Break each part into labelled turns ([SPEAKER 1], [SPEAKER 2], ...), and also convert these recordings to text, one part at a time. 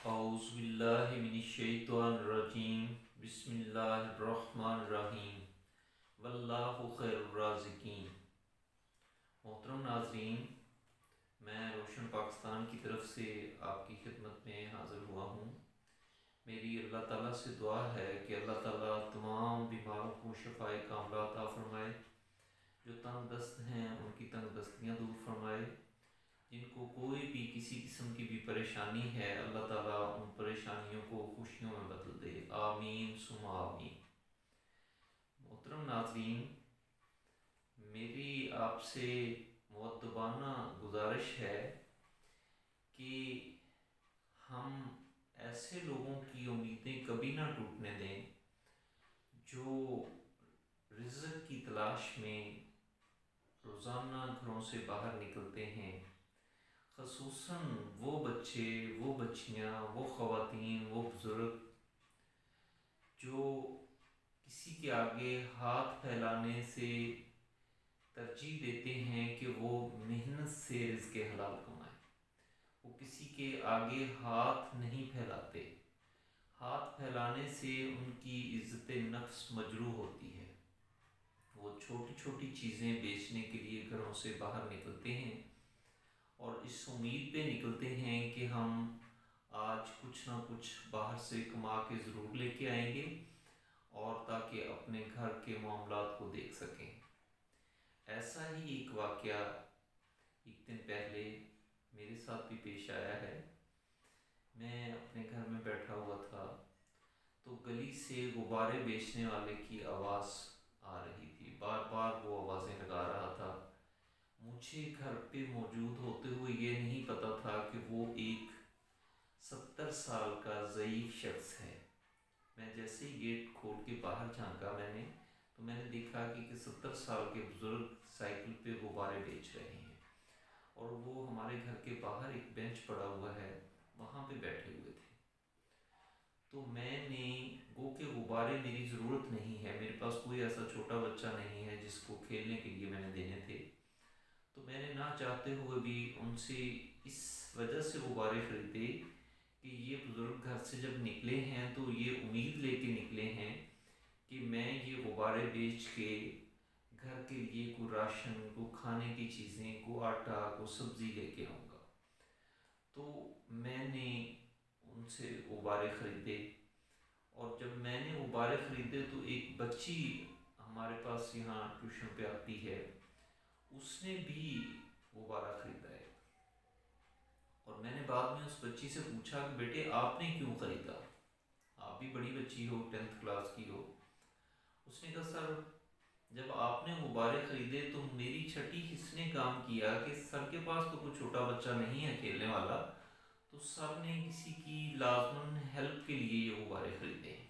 [SPEAKER 1] اعوذ باللہ من الشیطان الرجیم بسم اللہ الرحمن الرحیم واللہ خیر الرازقین۔ محترم ناظرین، میں روشن پاکستان کی طرف سے آپ کی خدمت میں حاضر ہوا ہوں۔ میری اللہ تعالیٰ سے دعا ہے کہ اللہ تعالیٰ تمام بیماروں کو شفائے کاملہ عطا فرمائے، جو تنگ دست ہیں ان کی تنگ دستیاں دور فرمائے، جن کو کوئی بھی کسی قسم کی بھی پریشانی ہے اللہ تعالیٰ ان پریشانیوں کو خوشیوں میں بدل دے، آمین ثم آمین۔ محترم ناظرین، میری آپ سے مؤدبانہ گزارش ہے کہ ہم ایسے لوگوں کی امیدیں کبھی نہ ٹوٹنے دیں جو رزق کی تلاش میں روزانہ گھروں سے باہر نکلتے ہیں، خصوصاً وہ بچے، وہ بچیاں، وہ خواتین، وہ بزرگ جو کسی کے آگے ہاتھ پھیلانے سے ترجیح دیتے ہیں کہ وہ محنت سے رزق حلال کمائیں۔ وہ کسی کے آگے ہاتھ نہیں پھیلاتے، ہاتھ پھیلانے سے ان کی عزت نفس مجروح ہوتی ہے۔ وہ چھوٹی چھوٹی چیزیں بیچنے کے لیے گھروں سے باہر نکلتے ہیں اور اس امید پہ نکلتے ہیں کہ ہم آج کچھ نہ کچھ باہر سے کما کے ضرور لے کے آئیں گے اور تاکہ اپنے گھر کے معاملات کو دیکھ سکیں۔ ایسا ہی ایک واقعہ ایک دن پہلے میرے ساتھ بھی پیش آیا ہے۔ میں اپنے گھر میں بیٹھا ہوا تھا تو گلی سے غبارے بیچنے والے کی آواز آ رہی تھی، بار بار وہ آوازیں لگا رہا تھا۔ مجھے گھر پہ موجود ہوتے ہوئے یہ نہیں پتا تھا کہ وہ ایک 70 سال کا ضعیف شخص ہے۔ میں جیسے ہی گیٹ کھول کے باہر جھانکا تو میں نے دیکھا کہ 70 سال کے بزرگ سائیکل پہ غبارے بیچ رہے ہیں اور وہ ہمارے گھر کے باہر ایک بینچ پڑا ہوا ہے وہاں پہ بیٹھے ہوئے تھے۔ تو میں نے وہ کہ غبارے میری ضرورت نہیں ہے، میرے پاس کوئی ایسا چھوٹا بچہ نہیں ہے جس کو کھیلنے کے لیے میں نے دینے تھے، تو میں نے نہ چاہتے ہوئے بھی ان سے اس وجہ سے غبارے خریدے کہ یہ بزرگ گھر سے جب نکلے ہیں تو یہ امید لے کے نکلے ہیں کہ میں یہ غبارے بیچ کے گھر کے لیے کوئی راشن، کو کھانے کی چیزیں، کو آٹا، کو سبزی لے کے آؤں گا۔ تو میں نے ان سے غبارے خریدے اور جب میں نے غبارے خریدے تو ایک بچی ہمارے پاس یہاں ٹیوشن پہ آتی ہے، اس نے بھی غبارہ خریدا ہے اور میں نے بعد میں اس بچی سے پوچھا کہ بیٹے آپ نے کیوں خریدا، آپ بھی بڑی بچی ہو، 10th کلاس کی ہو۔ اس نے کہا سر جب آپ نے غبارے خریدے تو میری چھٹی حص نے کام کیا کہ سر کے پاس تو کوئی چھوٹا بچہ نہیں ہے کھیلنے والا، تو سر نے کسی کی لازماً ہیلپ کے لیے یہ غبارے خریدے ہیں۔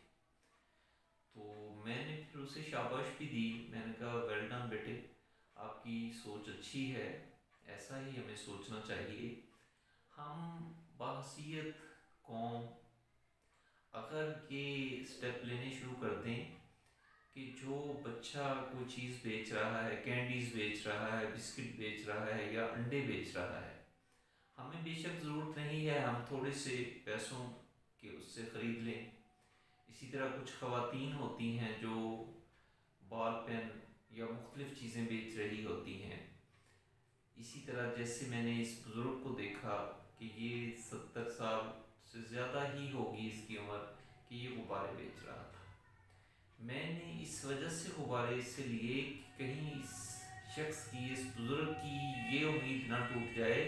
[SPEAKER 1] تو میں نے پھر اسے شاباش بھی دی، میں نے کہا ویل ڈن بیٹے، آپ کی سوچ اچھی ہے، ایسا ہی ہمیں سوچنا چاہیے۔ ہم بحیثیت قوم اگر یہ سٹیپ لینے شروع کر دیں کہ جو بچہ کوئی چیز بیچ رہا ہے، کینڈیز بیچ رہا ہے، بسکٹ بیچ رہا ہے یا انڈے بیچ رہا ہے، ہمیں بے شک ضرورت نہیں ہے ہم تھوڑے سے پیسوں کے اس سے خرید لیں۔ اسی طرح کچھ خواتین ہوتی ہیں جو بال پین یا مختلف چیزیں بیچ رہی ہوتی ہیں۔ اسی طرح جیسے میں نے اس بزرگ کو دیکھا کہ یہ 70 سال سے زیادہ ہی ہوگی اس کی عمر، کہ یہ غبارے بیچ رہا تھا۔ میں نے اس وجہ سے غبارے اس سے لیے کہ کہیں اس شخص کی، اس بزرگ کی یہ امید نہ ٹوٹ جائے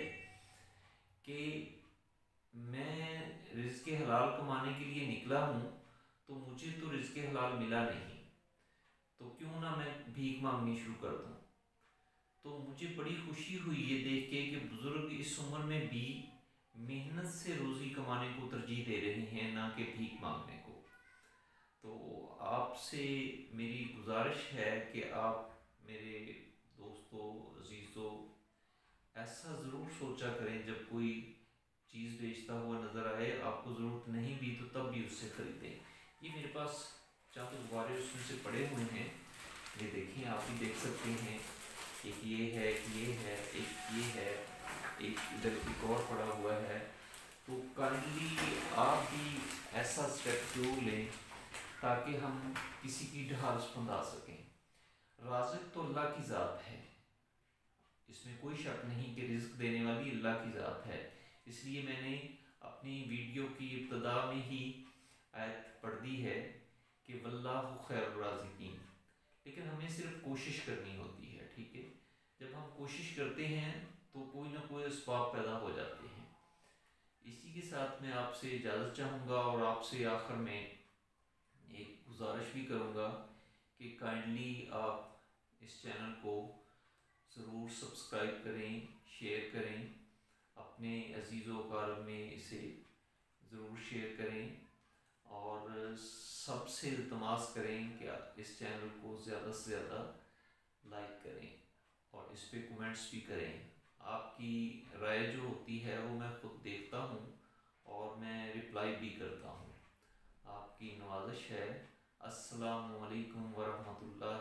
[SPEAKER 1] کہ میں رزق حلال کمانے کے لیے نکلا ہوں تو مجھے تو رزق حلال ملا نہیں، تو کیوں نہ میں بھیک مانگنی شروع کر دوں۔ تو مجھے بڑی خوشی ہوئی یہ دیکھ کے کہ بزرگ اس عمر میں بھی محنت سے روزی کمانے کو ترجیح دے رہے ہیں، نہ کہ بھیک مانگنے کو۔ تو آپ سے میری گزارش ہے کہ آپ میرے دوستو، عزیزو، ایسا ضرور سوچا کریں جب کوئی چیز بیچتا ہوا نظر آئے، آپ کو ضرورت نہیں بھی تو تب بھی اس سے خریدیں۔ یہ میرے پاس چند غبارے اس میں سے پڑے ہوئے ہیں، یہ دیکھیں، آپ بھی دیکھ سکتے ہیں، ایک یہ ہے، ایک یہ ہے، ایک یہ ہے، ایک ادھر ایک اور پڑا ہوا ہے۔ تو کائنڈلی آپ بھی ایسا اسٹیپ ضرور لیں تاکہ ہم کسی کی ڈھال بندھا سکیں۔ رازق تو اللہ کی ذات ہے، اس میں کوئی شک نہیں کہ رزق دینے والی اللہ کی ذات ہے۔ اس لیے میں نے اپنی ویڈیو کی ابتدا میں ہی آیت پڑھ دی ہے کہ واللہ خیر الرازقین، لیکن ہمیں صرف کوشش کرنی ہوتی ہے، ٹھیک ہے؟ جب ہم کوشش کرتے ہیں تو کوئی نہ کوئی اسباب پیدا ہو جاتے ہیں۔ اسی کے ساتھ میں آپ سے اجازت چاہوں گا اور آپ سے آخر میں ایک گزارش بھی کروں گا کہ کائنڈلی آپ اس چینل کو ضرور سبسکرائب کریں، شیئر کریں، اپنے عزیز و اقارب میں اسے ضرور شیئر کریں، اور سب سے التماس کریں کہ اس چینل کو زیادہ سے زیادہ لائک کریں اور اس پہ کمنٹس بھی کریں۔ آپ کی رائے جو ہوتی ہے وہ میں خود دیکھتا ہوں اور میں رپلائی بھی کرتا ہوں۔ آپ کی نوازش ہے۔ السلام علیکم ورحمۃ اللہ